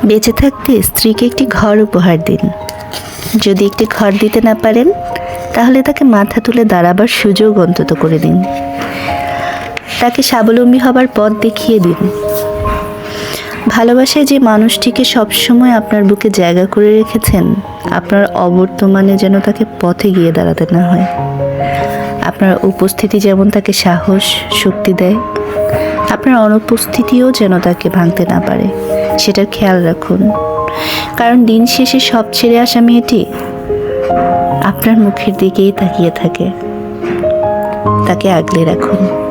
বেঁচে থাকতে স্ত্রীকে একটি ঘর উপহার দিন। যদি একটি ঘর দিতে না পারেন, তাহলে তাকে মাথা তুলে দাঁড়াবার সুযোগ অন্তত করে দিন। তাকে স্বাবলম্বী হবার পথ দেখিয়ে দিন। ভালোবাসায় যে মানুষটিকে সবসময় আপনার বুকে জায়গা করে রেখেছেন, আপনার অবর্তমানে যেন তাকে পথে গিয়ে দাঁড়াতে না হয়। আপনার উপস্থিতি যেমন তাকে সাহস, শক্তি দেয়, আপনার অনুপস্থিতিও যেন তাকে ভাঙতে না পারে, সেটার খেয়াল রাখুন। কারণ দিন শেষে সব ছেড়ে আসা মেয়েটি আপনার মুখের দিকেই তাকিয়ে থাকে। তাকে আগলে রাখুন।